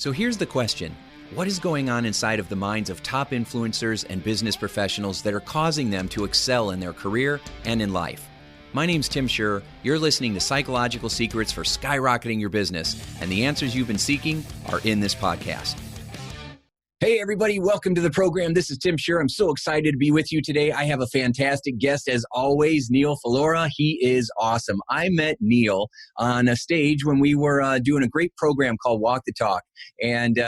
So here's the question. What is going on inside of the minds of top influencers and business professionals that are causing them to excel in their career and in life? My name's Tim Schur. You're listening to Psychological Secrets for Skyrocketing Your Business, and the answers you've been seeking are in this podcast. Hey, everybody. Welcome to the program. This is Tim Schur. I'm so excited to be with you today. I have a fantastic guest, as always, Neal Phalora. He is awesome. I met Neal on a stage when we were doing a great program called Walk the Talk. And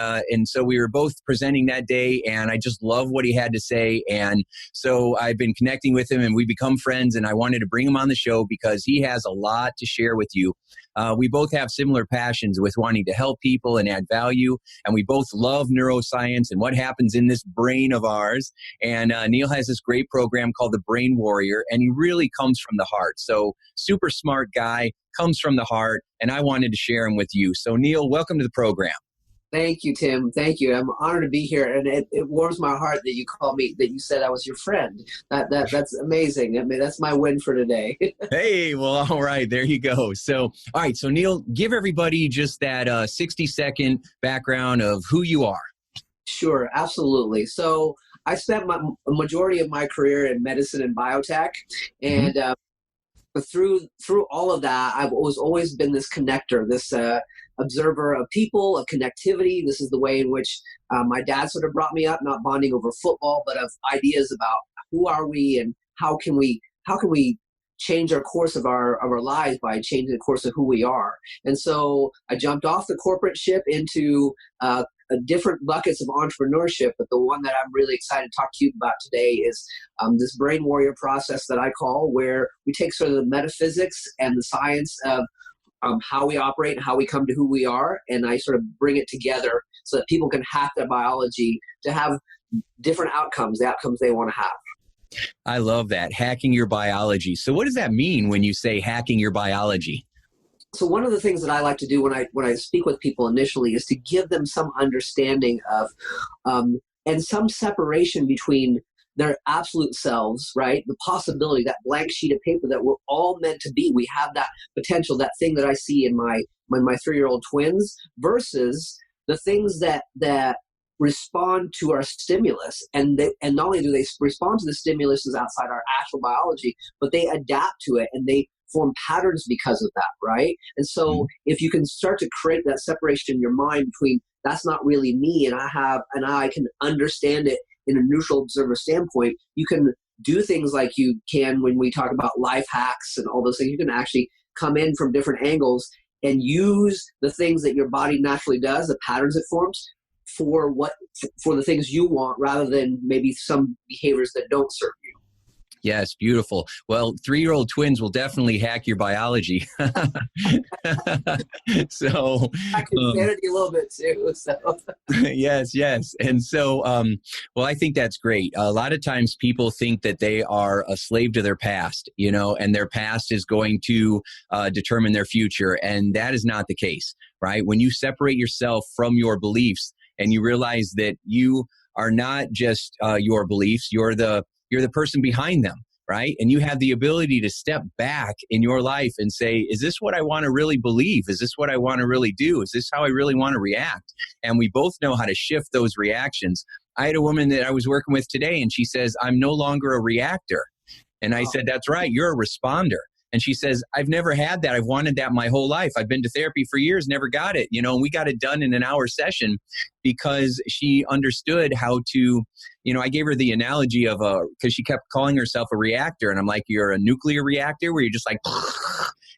so we were both presenting that day, and I just love what he had to say. And so I've been connecting with him, and we become friends, and I wanted to bring him on the show because he has a lot to share with you. We both have similar passions with wanting to help people and add value, and we both love neuroscience and what happens in this brain of ours. And Neal has this great program called the Brain Warrior, and he really comes from the heart. So super smart guy, comes from the heart, and I wanted to share him with you. So Neal, welcome to the program. Thank you, Tim. Thank you. I'm honored to be here, and it warms my heart that you called me, that you said I was your friend. That's amazing. I mean, that's my win for today. Hey, well, all right, there you go. So, all right, so Neal, give everybody just that 60-second background of who you are. Sure, absolutely. So I spent a majority of my career in medicine and biotech, and through all of that, I've always been this connector, this observer of people, of connectivity. This is the way in which my dad sort of brought me up, not bonding over football, but of ideas about who are we and how can we change our course of our lives by changing the course of who we are. And so I jumped off the corporate ship into different buckets of entrepreneurship, but the one that I'm really excited to talk to you about today is this Brain Warrior process that I call, where we take sort of the metaphysics and the science of how we operate and how we come to who we are, and I sort of bring it together so that people can hack their biology to have different outcomes, the outcomes they want to have. I love that, hacking your biology. So what does that mean when you say hacking your biology? So one of the things that I like to do when I speak with people initially is to give them some understanding of and some separation between their absolute selves, right? The possibility, that blank sheet of paper that we're all meant to be. We have that potential, that thing that I see in my 3-year-old twins, versus the things that respond to our stimulus. And not only do they respond to the stimulus as outside our actual biology, but they adapt to it and they form patterns because of that, right? And so if you can start to create that separation in your mind between that's not really me and I can understand it in a neutral observer standpoint, you can do things like you can when we talk about life hacks and all those things. You can actually come in from different angles and use the things that your body naturally does, the patterns it forms, for the things you want, rather than maybe some behaviors that don't serve you. Yes, beautiful. Well, 3-year-old twins will definitely hack your biology. So I can humanity a little bit too. So. Yes. And so, well, I think that's great. A lot of times people think that they are a slave to their past, and their past is going to determine their future. And that is not the case, right? When you separate yourself from your beliefs and you realize that you are not just your beliefs, you're the person behind them, right? And you have the ability to step back in your life and say, is this what I want to really believe? Is this what I want to really do? Is this how I really want to react? And we both know how to shift those reactions. I had a woman that I was working with today, and she says, I'm no longer a reactor. And I said, that's right, you're a responder. And she says, I've never had that. I've wanted that my whole life. I've been to therapy for years, never got it. And we got it done in an hour session because she understood how to, I gave her the analogy of because she kept calling herself a reactor. And I'm like, you're a nuclear reactor where you're just like,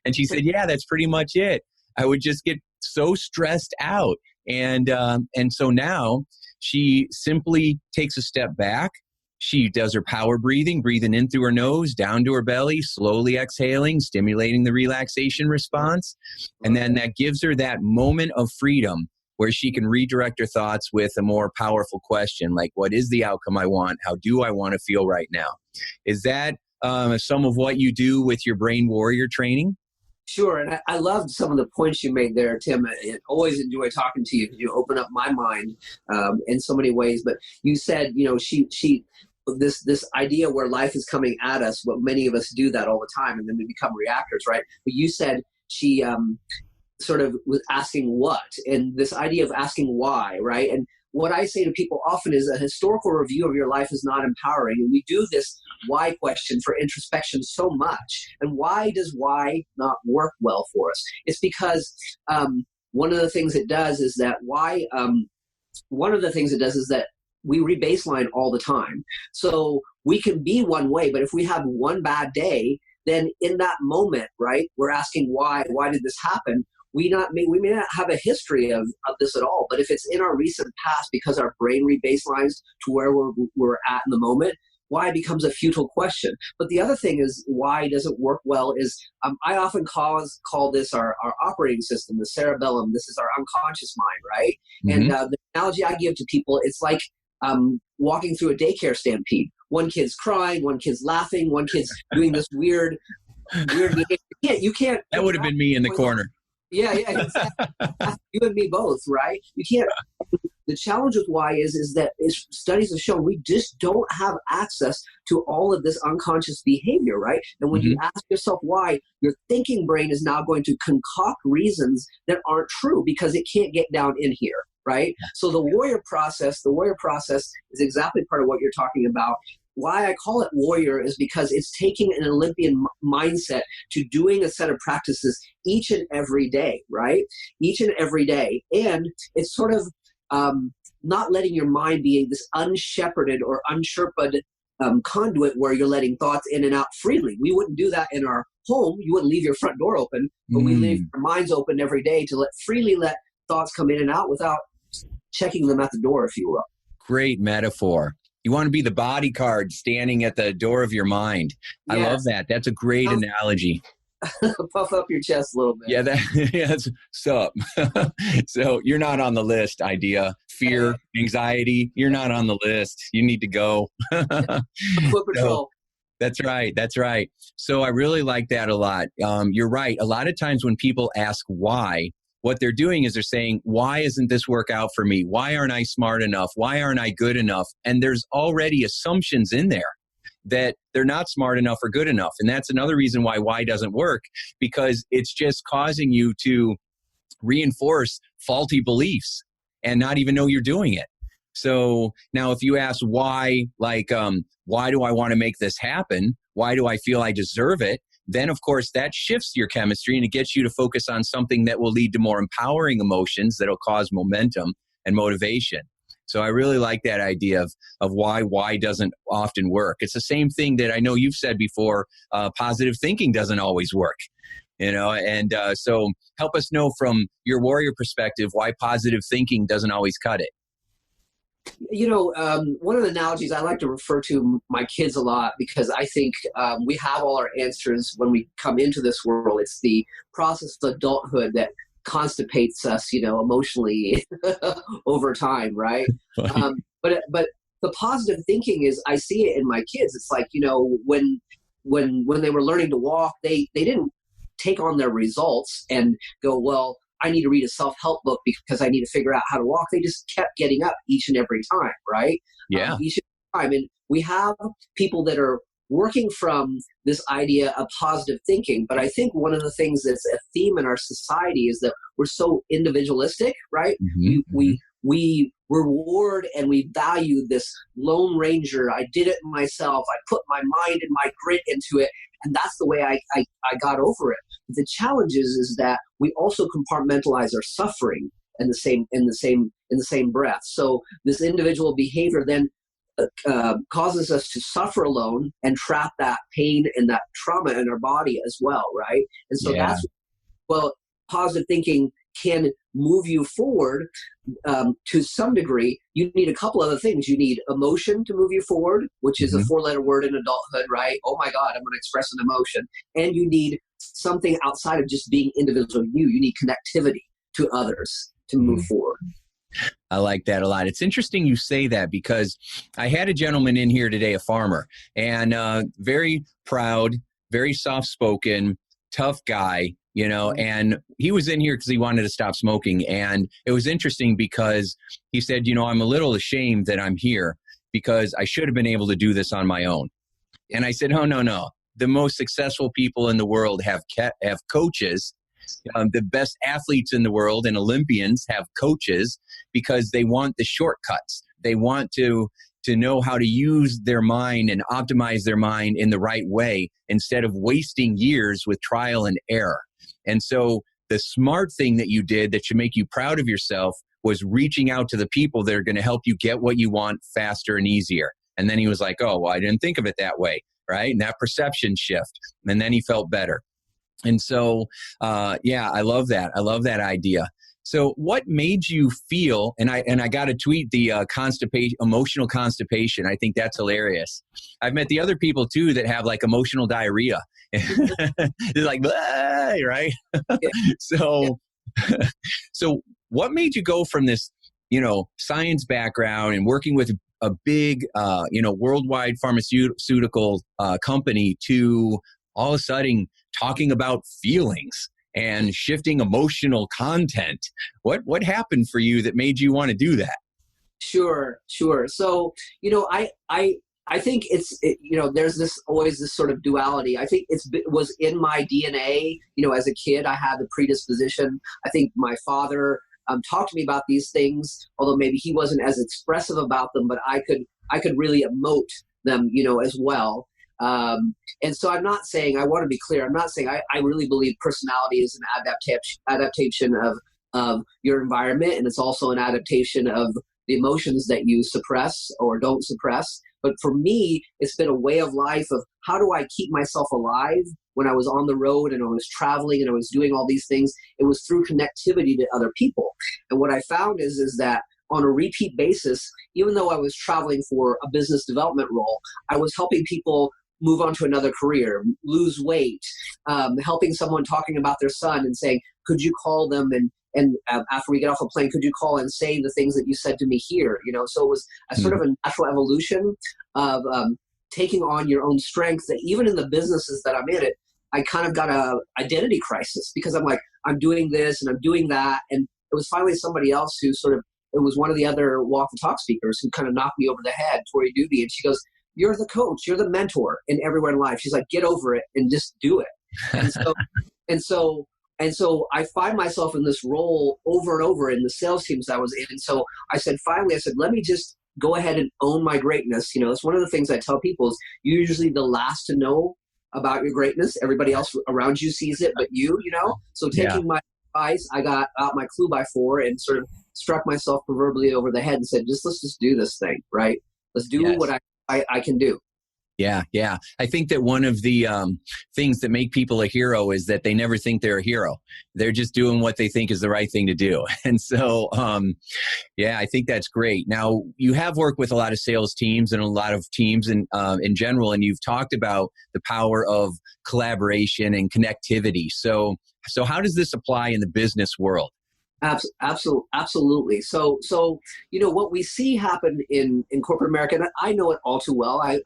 and she said, yeah, that's pretty much it. I would just get so stressed out. And so now she simply takes a step back. She does her power breathing in through her nose, down to her belly, slowly exhaling, stimulating the relaxation response. And then that gives her that moment of freedom where she can redirect her thoughts with a more powerful question, like, what is the outcome I want? How do I want to feel right now? Is that some of what you do with your Brain Warrior training? Sure. And I loved some of the points you made there, Tim. I always enjoy talking to you because you open up my mind in so many ways. But you said, this idea where life is coming at us, what many of us do that all the time, and then we become reactors, right? But you said she sort of with asking what, and this idea of asking why, right? And what I say to people often is a historical review of your life is not empowering. And we do this why question for introspection so much. And why does why not work well for us? It's because one of the things it does is that we rebaseline all the time. So we can be one way, but if we have one bad day, then in that moment, right, we're asking why did this happen? We may not have a history of this at all, but if it's in our recent past because our brain rebaselines to where we're at in the moment, why becomes a futile question. But the other thing is why doesn't work well is I often call this our operating system, the cerebellum. This is our unconscious mind, right? Mm-hmm. And the analogy I give to people, it's like walking through a daycare stampede. One kid's crying, one kid's laughing, one kid's doing this weird behavior. You can't. That would have been me in the corner. Yeah, exactly. You and me both, right? You can't. The challenge with why is that studies have shown we just don't have access to all of this unconscious behavior, right? And when you ask yourself why, your thinking brain is now going to concoct reasons that aren't true because it can't get down in here, right? So the warrior process is exactly part of what you're talking about. Why I call it warrior is because it's taking an Olympian mindset to doing a set of practices each and every day, right? Each and every day. And it's sort of not letting your mind be this unshepherded or unsherped conduit where you're letting thoughts in and out freely. We wouldn't do that in our home. You wouldn't leave your front door open, but we leave our minds open every day to freely let thoughts come in and out without checking them at the door, if you will. Great metaphor. You want to be the bodyguard standing at the door of your mind. Yes. I love that. That's a great analogy. Puff up your chest a little bit. Yeah, that's sup. So you're not on the list, idea. Fear, anxiety, you're not on the list. You need to go. Foot patrol. That's right. So I really like that a lot. You're right. A lot of times when people ask why, what they're doing is they're saying, why isn't this work out for me? Why aren't I smart enough? Why aren't I good enough? And there's already assumptions in there that they're not smart enough or good enough. And that's another reason why doesn't work, because it's just causing you to reinforce faulty beliefs and not even know you're doing it. So now if you ask why, why do I want to make this happen? Why do I feel I deserve it? Then, of course, that shifts your chemistry and it gets you to focus on something that will lead to more empowering emotions that will cause momentum and motivation. So I really like that idea of why doesn't often work. It's the same thing that I know you've said before, positive thinking doesn't always work, and so help us know from your warrior perspective why positive thinking doesn't always cut it. One of the analogies I like to refer to my kids a lot because I think we have all our answers when we come into this world. It's the process of adulthood that constipates us, emotionally over time, right? But the positive thinking is, I see it in my kids. It's like, when they were learning to walk, they didn't take on their results and go, well, I need to read a self-help book because I need to figure out how to walk. They just kept getting up each and every time, right? Yeah. Each and every time. And we have people that are working from this idea of positive thinking. But I think one of the things that's a theme in our society is that we're so individualistic, right? We reward and we value this Lone Ranger. I did it myself. I put my mind and my grit into it. And that's the way I got over it. But the challenge is that we also compartmentalize our suffering in the same breath. So this individual behavior then causes us to suffer alone and trap that pain and that trauma in our body as well, right? And so positive thinking can move you forward to some degree. You need a couple other things. You need emotion to move you forward, which is a 4-letter word in adulthood, right? Oh my God, I'm going to express an emotion. And you need something outside of just being individual you. You need connectivity to others to move forward. I like that a lot. It's interesting you say that because I had a gentleman in here today, a farmer, and very proud, very soft-spoken, tough guy, and he was in here because he wanted to stop smoking. And it was interesting because he said, I'm a little ashamed that I'm here because I should have been able to do this on my own. And I said, oh, no. The most successful people in the world have coaches The best athletes in the world and Olympians have coaches because they want the shortcuts. They want to know how to use their mind and optimize their mind in the right way instead of wasting years with trial and error. And so the smart thing that you did that should make you proud of yourself was reaching out to the people that are going to help you get what you want faster and easier. And then he was like, oh, well, I didn't think of it that way, right? And that perception shift. And then he felt better. And so, I love that. I love that idea. So what made you feel, and I got to tweet the emotional constipation. I think that's hilarious. I've met the other people too that have like emotional diarrhea. They're like, right? So, so what made you go from this, science background and working with a big, worldwide pharmaceutical company to all of a sudden talking about feelings and shifting emotional content? What happened for you that made you want to do that? Sure. So, I think there's always this sort of duality. I think it was in my DNA. As a kid, I had the predisposition. I think my father talked to me about these things, although maybe he wasn't as expressive about them, but I could really emote them, as well. And so I'm not saying, I want to be clear, I'm not saying I really believe personality is an adaptation of your environment, and it's also an adaptation of the emotions that you suppress or don't suppress. But for me, it's been a way of life of how do I keep myself alive when I was on the road and I was traveling and I was doing all these things. It was through connectivity to other people. And what I found is that on a repeat basis, even though I was traveling for a business development role, I was helping people move on to another career, lose weight, helping someone talking about their son and saying, could you call them and after we get off a plane, could you call and say the things that you said to me here? So it was a sort of a natural evolution of taking on your own strengths. That even in the businesses that I'm in, I kind of got a identity crisis because I'm like, I'm doing this and I'm doing that. And it was finally somebody else who it was one of the other walk the talk speakers who kind of knocked me over the head, Tori Doobie. And she goes, you're the coach, you're the mentor in everywhere in life. She's like, get over it and just do it. And so I find myself in this role over and over in the sales teams I was in. And so finally, let me just go ahead and own my greatness. It's one of the things I tell people is you're usually the last to know about your greatness. Everybody else around you sees it, but So taking my advice, I got out my clue by four and sort of struck myself proverbially over the head and said, let's just do this thing, right? Let's do what I can do. Yeah. I think that one of the things that make people a hero is that they never think they're a hero. They're just doing what they think is the right thing to do. And so, I think that's great. Now, you have worked with a lot of sales teams and a lot of teams in general, and you've talked about the power of collaboration and connectivity. So how does this apply in the business world? Absolutely. So what we see happen in corporate America, and I know it all too well. I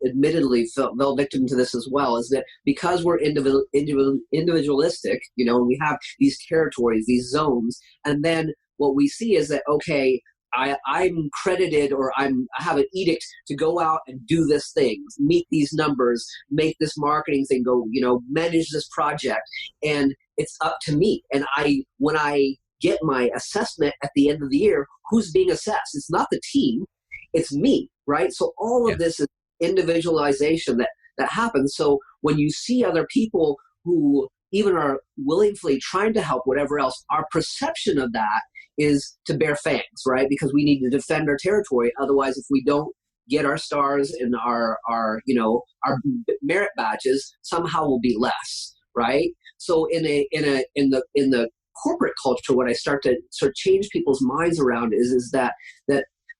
admittedly fell victim to this as well, is that because we're individualistic, and we have these territories, these zones, and then what we see is that, okay, I'm credited or I have an edict to go out and do this thing, meet these numbers, make this marketing thing go, manage this project, and it's up to me. And when I get my assessment at the end of the year, who's being assessed? It's not the team, it's me, right? So all of this is individualization that happens. So when you see other people who even are willingly trying to help, whatever else, our perception of that is to bear fangs, right? Because we need to defend our territory. Otherwise, if we don't get our stars and our merit badges, somehow will be less, right? So in the corporate culture, what I start to sort of change people's minds around is that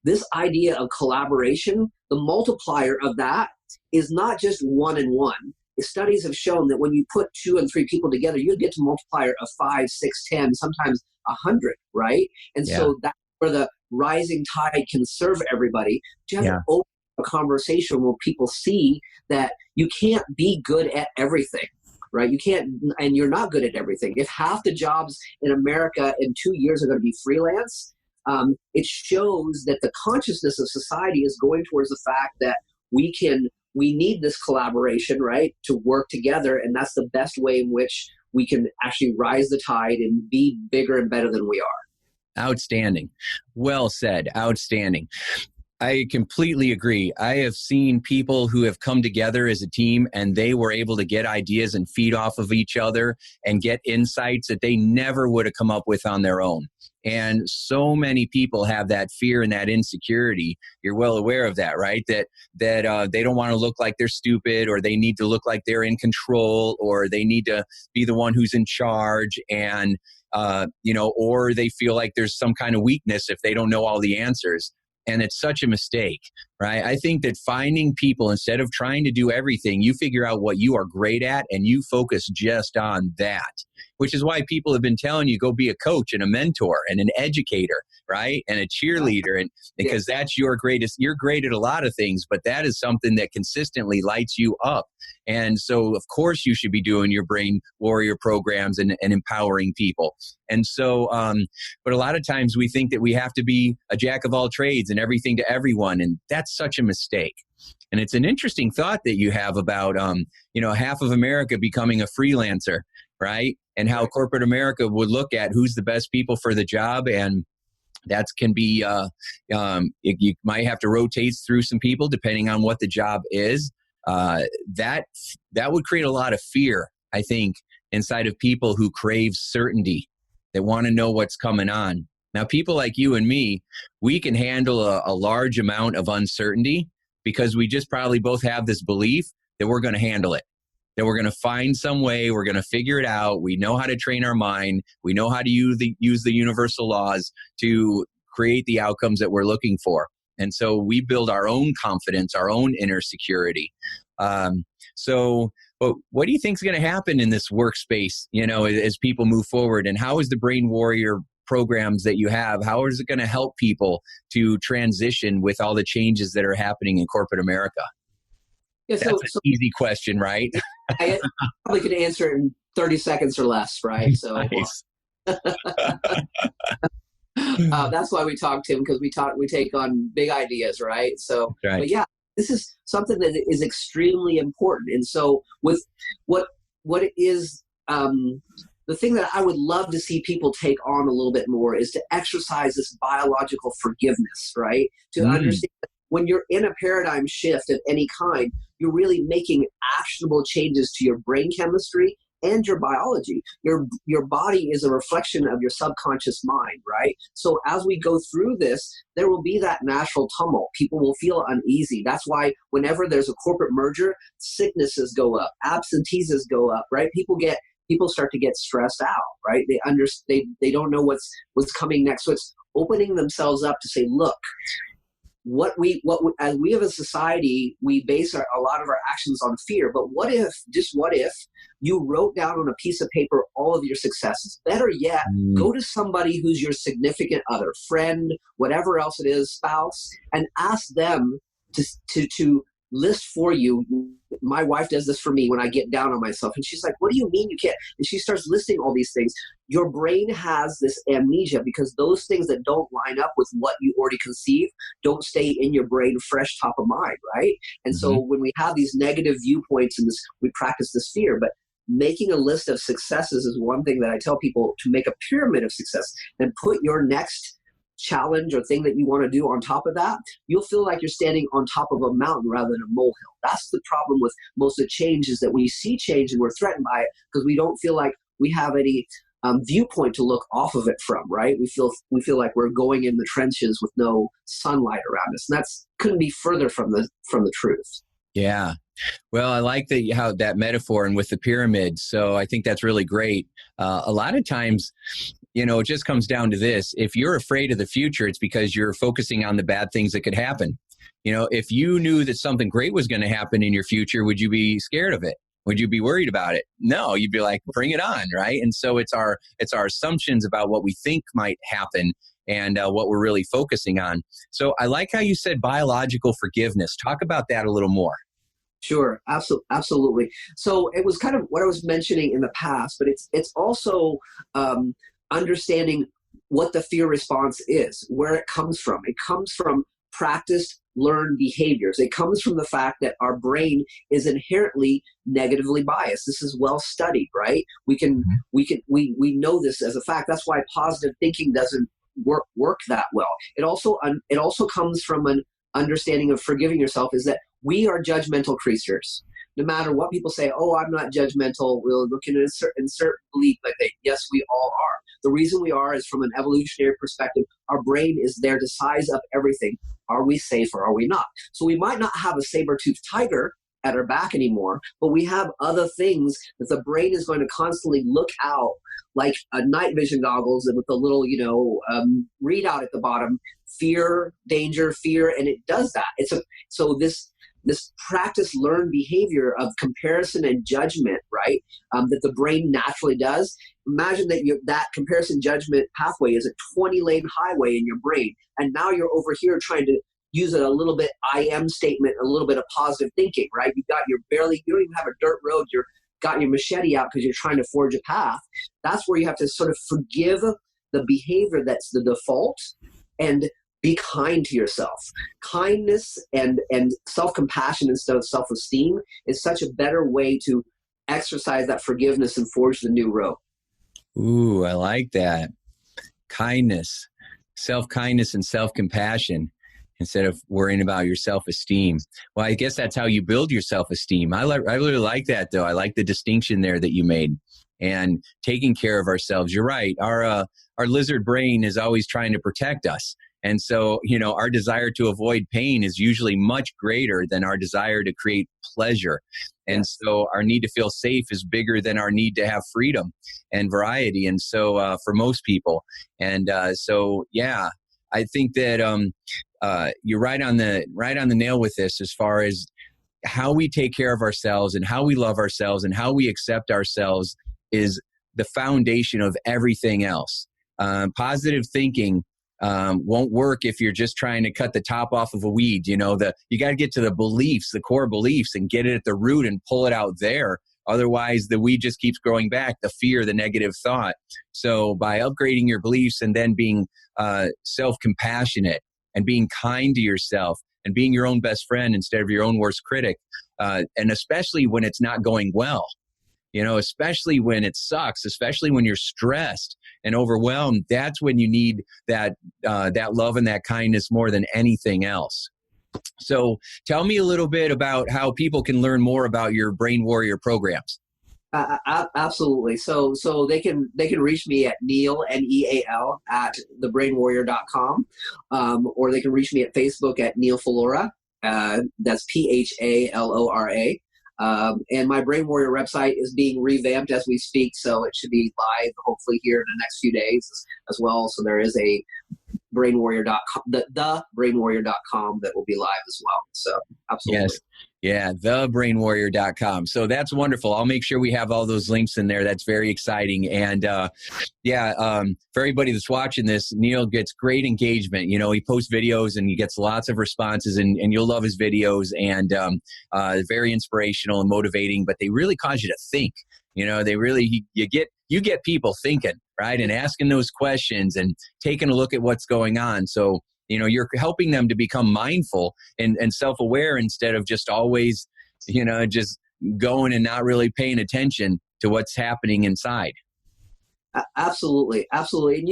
this idea of collaboration, the multiplier of that is not just 1 and 1. The studies have shown that when you put 2 and 3 people together, you get to multiplier of 5, 6, 10, sometimes 100, right? And so that's where the rising tide can serve everybody. You have to open a conversation where people see that you can't be good at everything. Right? You can't, and you're not good at everything. If half the jobs in America in 2 years are going to be freelance, it shows that the consciousness of society is going towards the fact that we need this collaboration, right, to work together, and that's the best way in which we can actually rise the tide and be bigger and better than we are. Outstanding. Well said. Outstanding. I completely agree. I have seen people who have come together as a team and they were able to get ideas and feed off of each other and get insights that they never would have come up with on their own. And so many people have that fear and that insecurity. You're well aware of that, right? That they don't want to look like they're stupid, or they need to look like they're in control, or they need to be the one who's in charge, and or they feel like there's some kind of weakness if they don't know all the answers. And it's such a mistake, right? I think that finding people, instead of trying to do everything, you figure out what you are great at and you focus just on that, which is why people have been telling you go be a coach and a mentor and an educator, right? And a cheerleader. And because that's your greatest, you're great at a lot of things, but that is something that consistently lights you up. And so, of course, you should be doing your brain warrior programs and empowering people. And so, but a lot of times we think that we have to be a jack of all trades and everything to everyone. And that's such a mistake. And it's an interesting thought that you have about, half of America becoming a freelancer, right? And how corporate America would look at who's the best people for the job. And that can be, you might have to rotate through some people depending on what the job is. That would create a lot of fear, I think, inside of people who crave certainty, that want to know what's coming on. Now, people like you and me, we can handle a large amount of uncertainty because we just probably both have this belief that we're going to handle it, that we're going to find some way, we're going to figure it out. We know how to train our mind. We know how to use the universal laws to create the outcomes that we're looking for. And so we build our own confidence, our own inner security. But what do you think is going to happen in this workspace, as people move forward? And how is the Brain Warrior programs that you have, how is it going to help people to transition with all the changes that are happening in corporate America? Yeah, That's an easy question, right? I probably could answer it in 30 seconds or less, right? So nice. That's why we talk, Tim, because we take on big ideas, right? So, right. But yeah, this is something that is extremely important. And so with what is the thing that I would love to see people take on a little bit more is to exercise this biological forgiveness, right? To understand that when you're in a paradigm shift of any kind, you're really making actionable changes to your brain chemistry and your biology. Your body is a reflection of your subconscious mind, right? So as we go through this, there will be that natural tumult. People will feel uneasy. That's why whenever there's a corporate merger, sicknesses go up, absentees go up, right? People start to get stressed out, right? They don't know what's coming next. So it's opening themselves up to say, look, as we as a society, we base a lot of our actions on fear. But what if you wrote down on a piece of paper all of your successes? Better yet, go to somebody who's your significant other, friend, whatever else it is, spouse, and ask them to list for you. My wife does this for me when I get down on myself, and she's like, what do you mean you can't? And she starts listing all these things. Your brain has this amnesia because those things that don't line up with what you already conceived don't stay in your brain fresh, top of mind, right? And so when we have these negative viewpoints and we practice this fear. But making a list of successes is one thing that I tell people, to make a pyramid of success and put your next challenge or thing that you want to do on top of that. You'll feel like you're standing on top of a mountain rather than a molehill. That's the problem with most of the change, is that we see change and we're threatened by it because we don't feel like we have any viewpoint to look off of it from, right? We feel like we're going in the trenches with no sunlight around us, and that's couldn't be further from the truth. Yeah. Well, I like how that metaphor and with the pyramid. So I think that's really great. A lot of times, it just comes down to this. If you're afraid of the future, it's because you're focusing on the bad things that could happen. If you knew that something great was going to happen in your future, would you be scared of it? Would you be worried about it? No, you'd be like, bring it on, right? And so it's our assumptions about what we think might happen and what we're really focusing on. So I like how you said biological forgiveness. Talk about that a little more. Sure, absolutely. So it was kind of what I was mentioning in the past, but it's also understanding what the fear response is, where it comes from. It comes from practiced learned behaviors. It comes from the fact that our brain is inherently negatively biased. This is well studied, right? We know this as a fact. That's why positive thinking doesn't work that well. It also comes from an understanding of forgiving yourself, is that we are judgmental creatures. No matter what people say, oh, I'm not judgmental, we'll look at insert belief, but yes, we all are. The reason we are is from an evolutionary perspective. Our brain is there to size up everything. Are we safe or are we not? So we might not have a saber-toothed tiger at our back anymore, but we have other things that the brain is going to constantly look out, like a night vision goggles with a little, readout at the bottom, fear, danger, fear, and it does that. So this practice learned behavior of comparison and judgment, right? That the brain naturally does. Imagine that that comparison judgment pathway is a 20-lane highway in your brain, and now you're over here trying to use it a little bit I am statement, a little bit of positive thinking, right? You don't even have a dirt road. You've got your machete out because you're trying to forge a path. That's where you have to sort of forgive the behavior that's the default and be kind to yourself. Kindness and self-compassion instead of self-esteem is such a better way to exercise that forgiveness and forge the new road. Ooh, I like that. Kindness, self-kindness and self-compassion instead of worrying about your self-esteem. Well, I guess that's how you build your self-esteem. I really like that, though. I like the distinction there that you made. And taking care of ourselves. You're right. Our lizard brain is always trying to protect us. And so, our desire to avoid pain is usually much greater than our desire to create pleasure. And so our need to feel safe is bigger than our need to have freedom and variety. And so for most people. And I think that you're right on the nail with this as far as how we take care of ourselves and how we love ourselves and how we accept ourselves is the foundation of everything else. Positive thinking won't work if you're just trying to cut the top off of a weed. You got to get to the beliefs, the core beliefs, and get it at the root and pull it out there. Otherwise, the weed just keeps growing back, the fear, the negative thought. So by upgrading your beliefs and then being self-compassionate and being kind to yourself and being your own best friend instead of your own worst critic, and especially when it's not going well, especially when it sucks, especially when you're stressed and overwhelmed, that's when you need that love and that kindness more than anything else. So tell me a little bit about how people can learn more about your Brain Warrior programs. Absolutely. So they can reach me at Neal, Neal, at thebrainwarrior.com, or they can reach me at Facebook at Neal Phalora. That's Phalora. And my Brain Warrior website is being revamped as we speak, so it should be live hopefully here in the next few days as well. So there is a brainwarrior.com, the brainwarrior.com that will be live as well. So absolutely. Yes. Yeah, thebrainwarrior.com. So that's wonderful. I'll make sure we have all those links in there. That's very exciting. And for everybody that's watching this, Neal gets great engagement. He posts videos and he gets lots of responses, and you'll love his videos, and very inspirational and motivating, but they really cause you to think. You get people thinking, right? And asking those questions and taking a look at what's going on. So you're helping them to become mindful and self-aware instead of just always, just going and not really paying attention to what's happening inside. Absolutely. Absolutely.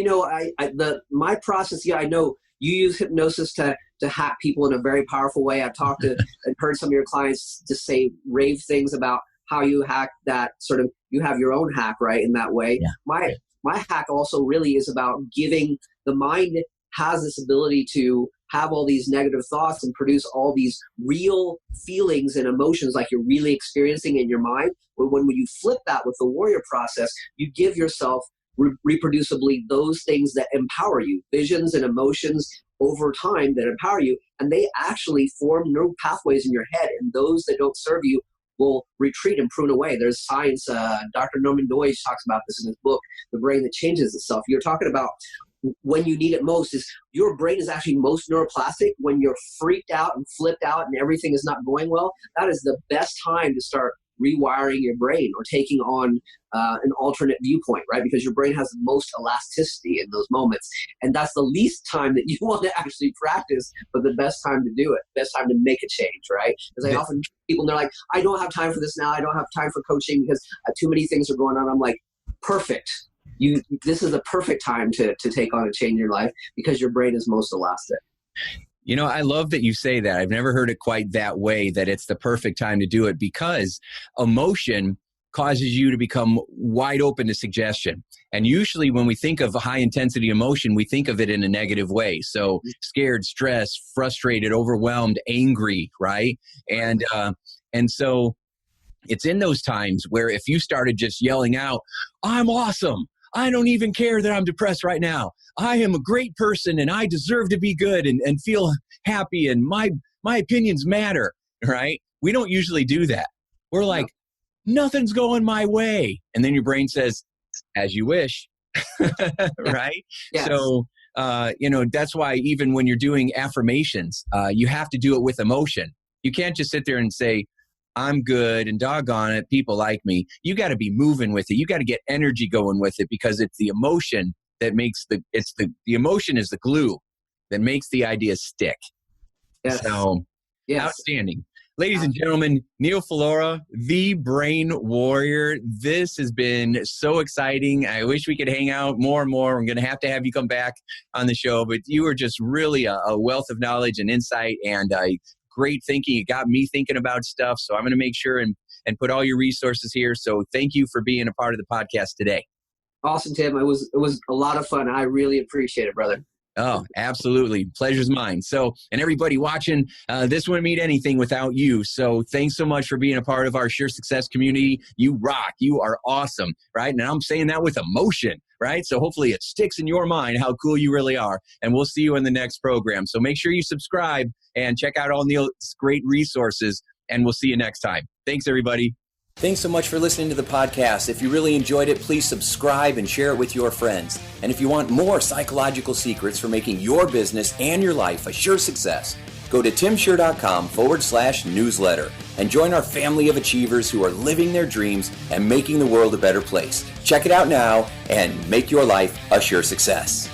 And my process, I know you use hypnosis to hack people in a very powerful way. I've talked to and heard some of your clients just say rave things about how you hack that sort of, you have your own hack, right? In that way. Yeah. My hack also really is about giving the mind has this ability to have all these negative thoughts and produce all these real feelings and emotions like you're really experiencing in your mind. When you flip that with the warrior process, you give yourself reproducibly those things that empower you, visions and emotions over time that empower you, and they actually form neural pathways in your head, and those that don't serve you will retreat and prune away. There's science, Dr. Norman Doidge talks about this in his book, The Brain That Changes Itself. You're talking about when you need it most is your brain is actually most neuroplastic when you're freaked out and flipped out and everything is not going well. That is the best time to start rewiring your brain or taking on an alternate viewpoint, right? Because your brain has the most elasticity in those moments. And that's the least time that you want to actually practice, but the best time to do it, best time to make a change, right? Because I often people, they're like, I don't have time for this now. I don't have time for coaching because too many things are going on. I'm like, perfect. This is the perfect time to take on a change in your life because your brain is most elastic. You know, I love that you say that. I've never heard it quite that way, that it's the perfect time to do it, because emotion causes you to become wide open to suggestion. And usually when we think of high intensity emotion, we think of it in a negative way. So scared, stressed, frustrated, overwhelmed, angry, right? And so it's in those times where if you started just yelling out, I'm awesome, I don't even care that I'm depressed right now, I am a great person and I deserve to be good and feel happy and my opinions matter, right? We don't usually do that. We're like, nothing's going my way. And then your brain says, as you wish, right? Yes. So, that's why even when you're doing affirmations, you have to do it with emotion. You can't just sit there and say, I'm good and doggone it, people like me. You got to be moving with it. You got to get energy going with it, because it's the emotion that makes the emotion is the glue that makes the idea stick. Yes. So, yes. Outstanding. Ladies and gentlemen, Neal Phalora, the Brain Warrior. This has been so exciting. I wish we could hang out more and more. I'm going to have you come back on the show, but you are just really a wealth of knowledge and insight and great thinking. It got me thinking about stuff. So I'm going to make sure and put all your resources here. So thank you for being a part of the podcast today. Awesome, Tim. It was a lot of fun. I really appreciate it, brother. Oh, absolutely. Pleasure's mine. So, and everybody watching, this wouldn't mean anything without you. So thanks so much for being a part of our Sure Success community. You rock. You are awesome, right? And I'm saying that with emotion, right? So hopefully it sticks in your mind how cool you really are. And we'll see you in the next program. So make sure you subscribe and check out all Neal's great resources, and we'll see you next time. Thanks, everybody. Thanks so much for listening to the podcast. If you really enjoyed it, please subscribe and share it with your friends. And if you want more psychological secrets for making your business and your life a sure success, go to timsure.com/newsletter and join our family of achievers who are living their dreams and making the world a better place. Check it out now and make your life a sure success.